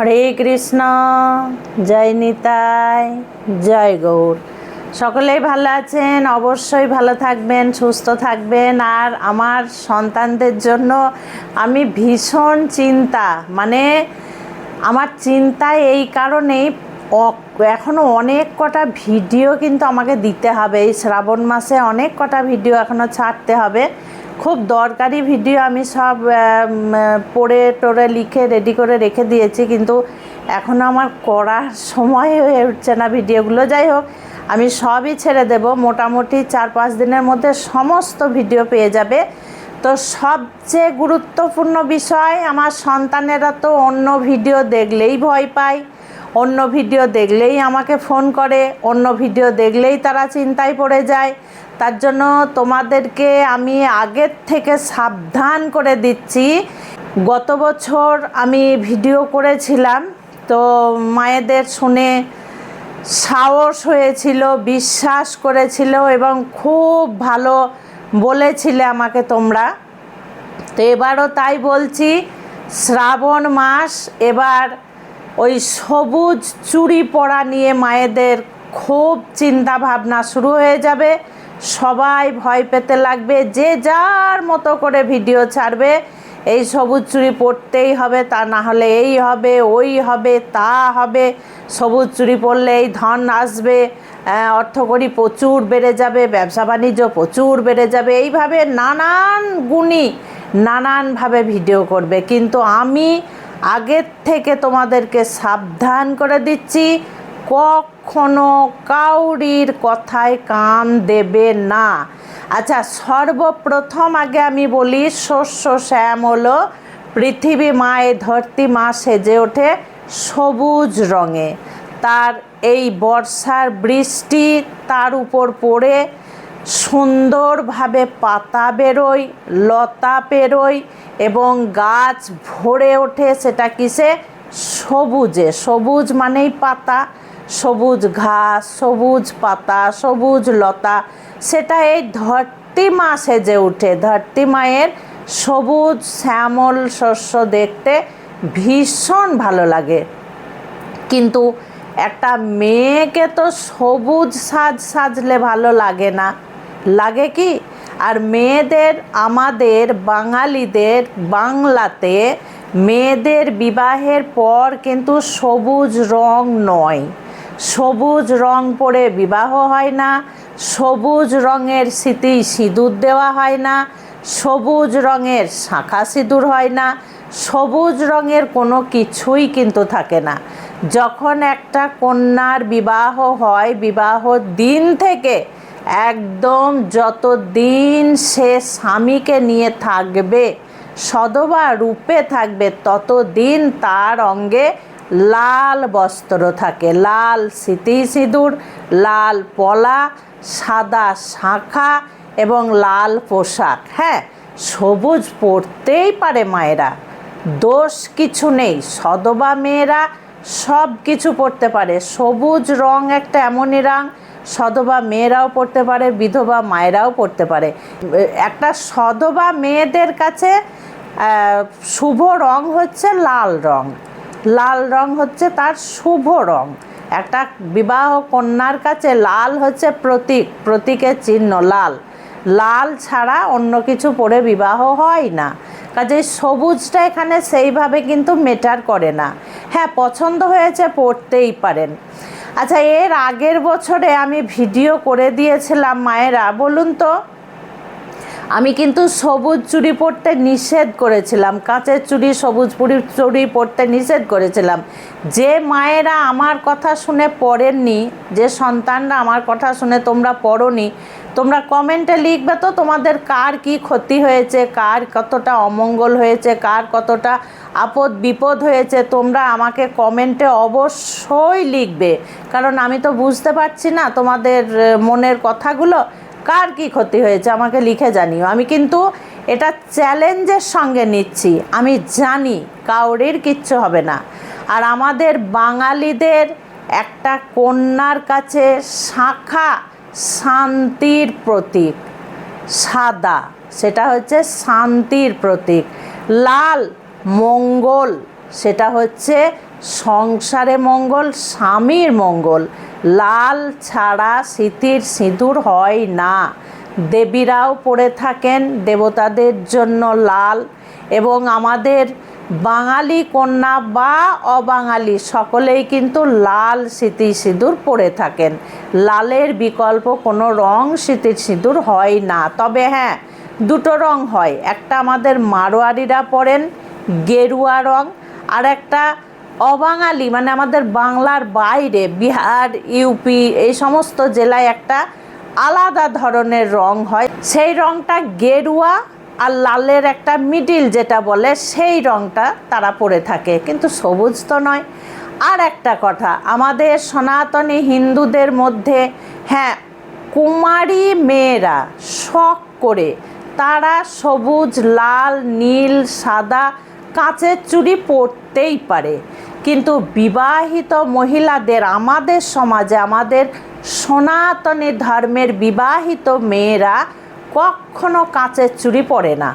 হরে কৃষ্ণ, জয় নিতাই, জয় গৌর। সকলেই ভালো আছেন, অবশ্যই ভালো থাকবেন, সুস্থ থাকবেন। আর আমার সন্তানদের জন্য আমি ভীষণ আমার চিন্তা এই কারণেই এখনও অনেক কটা ভিডিও কিন্তু আমাকে দিতে হবে। এই শ্রাবণ মাসে অনেক কটা ভিডিও এখনও ছাড়তে হবে, খুব দরকারি ভিডিও। আমি সব পড়ে টোরে লিখে রেডি করে রেখে দিয়েছি, কিন্তু এখনও আমার করার সময় হয়ে উঠছে না ভিডিওগুলো। যাই হোক, আমি সবই ছেড়ে দেব। মোটামুটি 4-5 দিনের মধ্যে সমস্ত ভিডিও পেয়ে যাবে। তো সবচেয়ে গুরুত্বপূর্ণ বিষয়, আমার সন্তানেরা তো অন্য ভিডিও দেখলেই ভয় পায়, অন্য ভিডিও দেখলেই আমাকে ফোন করে, অন্য ভিডিও দেখলেই তারা চিন্তায় পড়ে যায়। তার জন্য তোমাদেরকে আমি আগের থেকে সাবধান করে দিচ্ছি। গত বছর আমি ভিডিও করেছিলাম, তো মায়েদের শুনে সাহস হয়েছিল, বিশ্বাস করেছিল এবং খুব ভালো বলেছিলে আমাকে তোমরা। তো এবারও তাই বলছি, শ্রাবণ মাস, এবার ওই সবুজ চুড়ি পরা নিয়ে মায়েদের খুব চিন্তা ভাবনা শুরু হয়ে যাবে। সবাই ভয় পেতে লাগবে, যে যার মতো করে ভিডিও ছাড়বে। এই সবুজ চুড়ি পরতেই হবে, তা না হলে এই হবে, ওই হবে, তা হবে। সবুজ চুড়ি পরলে এই ধন আসবে, অর্থকড়ি প্রচুর বেড়ে যাবে, ব্যবসা বাণিজ্য প্রচুর বেড়ে যাবে। এইভাবে নানান গুণী নানানভাবে ভিডিও করবে। কিন্তু আমি আগের থেকে তোমাদেরকে সাবধান করে দিচ্ছি, কখনো কাউরির কথায় কান দেবে না। আচ্ছা, সর্বপ্রথম আগে আমি বলি, শস্য শ্যামল পৃথিবী মায়ে ধরতি মা সেজে ওঠে সবুজ রঙে। তার এই বর্ষার বৃষ্টি তার উপর পড়ে সুন্দরভাবে পাতা বেরোয়, লতা বেরোয় এবং গাছ ভরে ওঠে। সেটা কিসে? সবুজে। সবুজ মানেই পাতা, সবুজ ঘাস, সবুজ পাতা, সবুজ লতা। সেটা এই ধরতি মা সেজে উঠে। ধরতি মায়ের সবুজ শ্যামল শস্য দেখতে ভীষণ ভালো লাগে। কিন্তু একটা মেয়েকে তো সবুজ সাজলে ভালো লাগে না, লাগে কি? আর মেয়েদের, আমাদের বাঙালিদের বাংলাতে মেয়েদের বিবাহের পর কিন্তু সবুজ রং নয়, সবুজ রং পরে বিবাহ হয় না, সবুজ রঙের স্মৃতি সিঁদুর দেওয়া হয় না, সবুজ রঙের শাঁখা সিঁদুর হয় না, সবুজ রঙের কোনো কিছুই কিন্তু থাকে না। যখন একটা কন্যার বিবাহ হয়, বিবাহ দিন থেকে একদম যতদিন সে স্বামীকে নিয়ে থাকবে, সধবা রূপে থাকবে, ততদিন তার অঙ্গে লাল বস্ত্র থাকে, লাল স্মৃতি সিঁদুর, লাল পলা, সাদা শাঁখা এবং লাল পোশাক। হ্যাঁ, সবুজ পরতেই পারে মায়েরা, দোষ কিছু নেই। সধবা মেয়েরা সব কিছু পরতে পারে। সবুজ রং একটা এমনই রং, সধবা মেয়েরাও পরতে পারে, বিধবা মায়েরাও পরতে পারে। একটা সধবা মেয়েদের কাছে শুভ রং হচ্ছে লাল রং। লাল রং হচ্ছে তার শুভ রং। একটা বিবাহ কন্যার কাছে লাল হচ্ছে প্রতীক, প্রতীকের চিহ্ন লাল। লাল ছাড়া অন্য কিছু পরে বিবাহ হয় না। কাজেই সবুজটা এখানে সেইভাবে কিন্তু মেটার করে না। হ্যাঁ, পছন্দ হয়েছে পরতেই পারেন। আচ্ছা, এর আগের বছরে আমি ভিডিও করে দিয়েছিলাম, মায়েরা বলুন তো, আমি কিন্তু সবুজ চুড়ি পরতে নিষেধ করেছিলাম, কাঁচের চুড়ি, সবুজ চুড়ি পরতে নিষেধ করেছিলাম। যে মায়েরা আমার কথা শুনে পড়েননি, যে সন্তানরা আমার কথা শুনে তোমরা পড়োনি, তোমরা কমেন্টে লিখবে তো তোমাদের কার কি ক্ষতি হয়েছে, কার কতটা অমঙ্গল হয়েছে, কার কতটা আপদ বিপদ হয়েছে। তোমরা আমাকে কমেন্টে অবশ্যই লিখবে, কারণ আমি তো বুঝতে পারছি না তোমাদের মনের কথাগুলো। কার কি ক্ষতি হয়েছে আমাকে লিখে জানিও। আমি কিন্তু এটা চ্যালেঞ্জের সঙ্গে নিচ্ছি। আমি জানি কাউরির কিচ্ছু হবে না। আর আমাদের বাঙালিদের একটা কন্যার কাছে শাঁখা শান্তির প্রতীক, সাদা সেটা হচ্ছে শান্তির প্রতীক, লাল মঙ্গল, সেটা হচ্ছে সংসারে মঙ্গল, স্বামীর মঙ্গল। লাল ছাড়া সিঁথির সিঁদুর হয় না। দেবীরাও পরে থাকেন দেবতাদের জন্য লাল, এবং আমাদের বাঙালি কন্যা বা অবাঙালি সকলেই কিন্তু লাল সিঁথির সিঁদুর পরে থাকেন। লালের বিকল্প কোনো রং সিঁথির সিঁদুর হয় না। তবে হ্যাঁ, দুটো রং হয়, একটা আমাদের মারোয়ারিরা পরেন গেরুয়া রং, আর একটা অবাঙালি মানে আমাদের বাংলার বাইরে বিহার, ইউপি এই সমস্ত জেলায় একটা আলাদা ধরনের রং হয়, সেই রংটা গেরুয়া, আর লালের একটা মিডিল যেটা বলে সেই রংটা তারা পরে থাকে, কিন্তু সবুজ তো নয়। আর একটা কথা, আমাদের সনাতনী হিন্দুদের মধ্যে হ্যাঁ, কুমারী মেয়েরা শখ করে তারা সবুজ, লাল, নীল, সাদা কাঁচের চুড়ি পরতেই পারে, কিন্তু বিবাহিত মহিলাদের আমাদের সমাজে, আমাদের সনাতনী ধর্মের বিবাহিত মেয়েরা কখনো কাঁচের চুড়ি পরে না।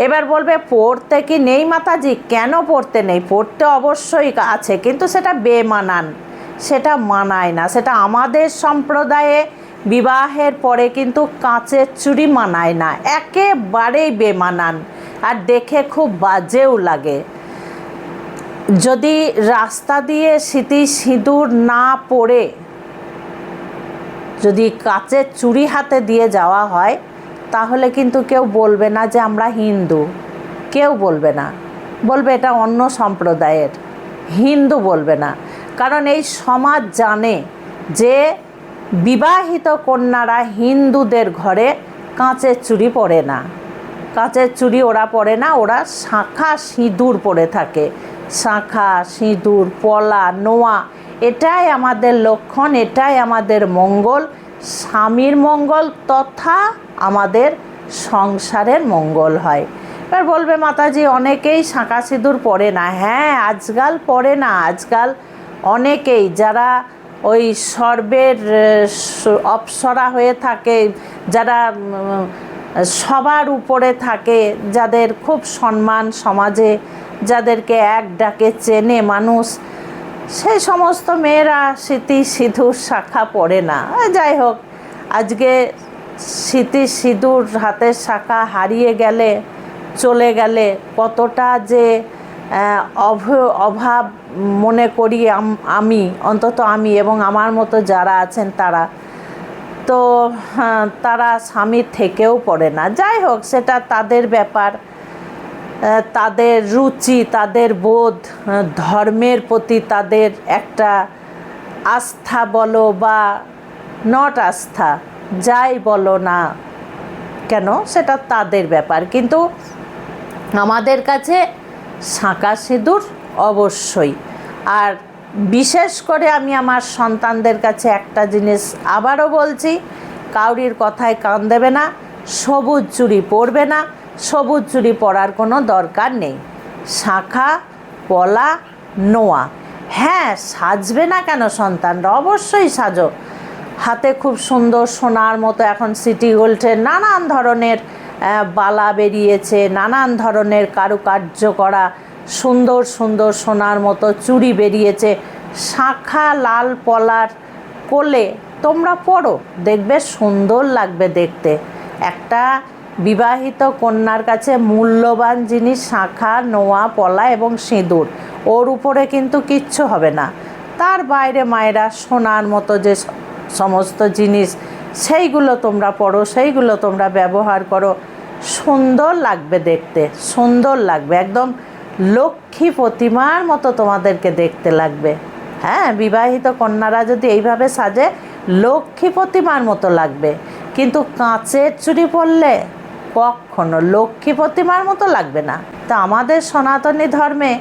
এবার বলবে পড়তে কি নেই মাতাজি? কেন পড়তে নেই? পড়তে অবশ্যই আছে, কিন্তু সেটা বেমানান, সেটা মানায় না। সেটা আমাদের সম্প্রদায়ে বিবাহের পরে কিন্তু কাঁচের চুড়ি মানায় না, একেবারেই বেমানান, আর দেখে খুব বাজেও লাগে। যদি রাস্তা দিয়ে সিঁথি সিঁদুর না পরে যদি কাঁচের চুড়ি হাতে দিয়ে যাওয়া হয়, তাহলে কিন্তু কেউ বলবে না যে আমরা হিন্দু, কেউ বলবে না, বলবে এটা অন্য সম্প্রদায়ের, হিন্দু বলবে না। কারণ এই সমাজ জানে যে বিবাহিত কন্যারা হিন্দুদের ঘরে কাঁচের চুড়ি পরে না, কাঁচের চুড়ি ওরা পরে না, ওরা শাঁখা সিঁদুর পরে থাকে। শাঁখা সিঁদুর, পলা, নোয়া, এটাই আমাদের লক্ষণ, এটাই আমাদের মঙ্গল, স্বামীর মঙ্গল তথা আমাদের সংসারের মঙ্গল হয়। এবার বলবে মাতাজি অনেকেই শাঁখা সিঁদুর পরে না। হ্যাঁ, আজকাল পরে না, আজকাল অনেকেই যারা ওই সর্বের অপ্সরা হয়ে থাকে, যারা সবার উপরে থাকে, যাদের খুব সম্মান সমাজে, যাদেরকে এক ডাকে চেনে মানুষ, সেই সমস্ত মেয়েরা সিঁথি সিঁদুর শাঁখা পরে না। যাই হোক, আজকে সিঁথি সিঁদুর হাতের শাঁখা হারিয়ে গেলে, চলে গেলে কতটা যে অভাব মনে করি আমি, অন্তত আমি এবং আমার মতো যারা আছেন তারা, তো তারা স্বামীর থেকেও পড়ে না। যাই হোক, সেটা তাদের ব্যাপার, তাদের রুচি, তাদের বোধ, ধর্মের প্রতি তাদের একটা আস্থা বলো বা নট আস্থা, যাই বলো না কেন, সেটা তাদের ব্যাপার। কিন্তু আমাদের কাছে শাঁখা সিঁদুর অবশ্যই। আর বিশেষ করে আমি আমার সন্তানদের কাছে একটা জিনিস আবারও বলছি, কাউরির কথায় কান দেবে না, সবুজ চুড়ি পরবে না, সবুজ চুড়ি পরার কোনো দরকার নেই। শাঁখা, পলা, নোয়া, হ্যাঁ সাজবে না কেন সন্তানরা? অবশ্যই সাজো। হাতে খুব সুন্দর সোনার মতো এখন সিটি গোল্ডের নানান ধরনের বালা বেরিয়েছে, নানান ধরনের কারুকার্য করা সুন্দর সুন্দর সোনার মতো চুড়ি বেরিয়েছে। শাঁখা লাল পলার কোলে তোমরা পরো, দেখবে সুন্দর লাগবে দেখতে। একটা বিবাহিত কন্যার কাছে মূল্যবান জিনিস শাঁখা, নোয়া, পলা এবং সিঁদুর, ওর উপরে কিন্তু কিচ্ছু হবে না। তার বাইরে মায়েরা সোনার মতো যে সমস্ত জিনিস, সেইগুলো তোমরা পরো, সেইগুলো তোমরা ব্যবহার করো, সুন্দর লাগবে দেখতে, সুন্দর লাগবে, একদম লক্ষ্মী প্রতিমার মতো তোমাদেরকে দেখতে লাগবে। হ্যাঁ, বিবাহিত কন্যারা যদি এইভাবে সাজে লক্ষ্মী প্রতিমার মতো লাগবে, কিন্তু কাঁচের চুড়ি পরলে কখনো লক্ষ্মী প্রতিমার মতো লাগবে না। তা আমাদের সনাতনী ধর্মে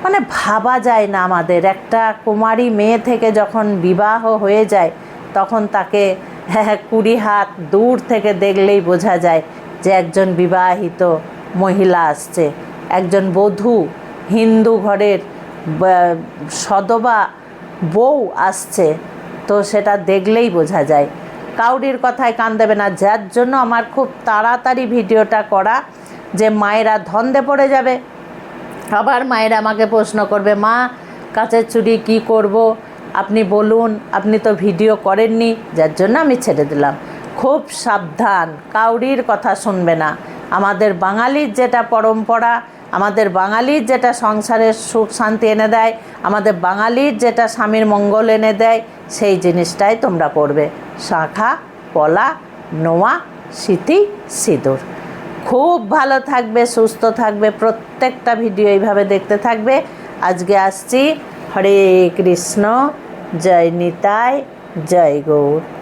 মানে ভাবা যায় না, আমাদের একটা কুমারী মেয়ে থেকে যখন বিবাহ হয়ে যায় তখন তাকে 20 হাত দূর থেকে দেখলেই বোঝা যায় যে একজন বিবাহিত মহিলা আসছে, একজন বধূ, হিন্দু ঘরের সধবা বউ আসছে, তো সেটা দেখলেই বোঝা যায়। কাউরির কথায় কান দেবে না, যার জন্য আমার খুব তাড়াতাড়ি ভিডিওটা করা, যে মায়েরা ধন্দে পড়ে যাবে, আবার মায়েরা আমাকে প্রশ্ন করবে, মা কাচের চুড়ি কী করব, আপনি বলুন, আপনি তো ভিডিও করেননি, যার জন্য আমি ছেড়ে দিলাম। খুব সাবধান, কাউরির কথা শুনবে না। আমাদের বাঙালির যেটা পরম্পরা, আমাদের বাঙালির যেটা সংসারের সুখ শান্তি এনে দেয়, আমাদের বাঙালির যেটা স্বামীর মঙ্গল এনে দেয়, সেই জিনিসটাই তোমরা করবে। শাঁখা, পলা, নোয়া, সিঁথি, সিঁদুর। খুব ভালো থাকবে, সুস্থ থাকবে, প্রত্যেকটা ভিডিও এইভাবে দেখতে থাকবে। আজকে আসছি। হরে কৃষ্ণ, জয় নিতাই, জয় গৌর।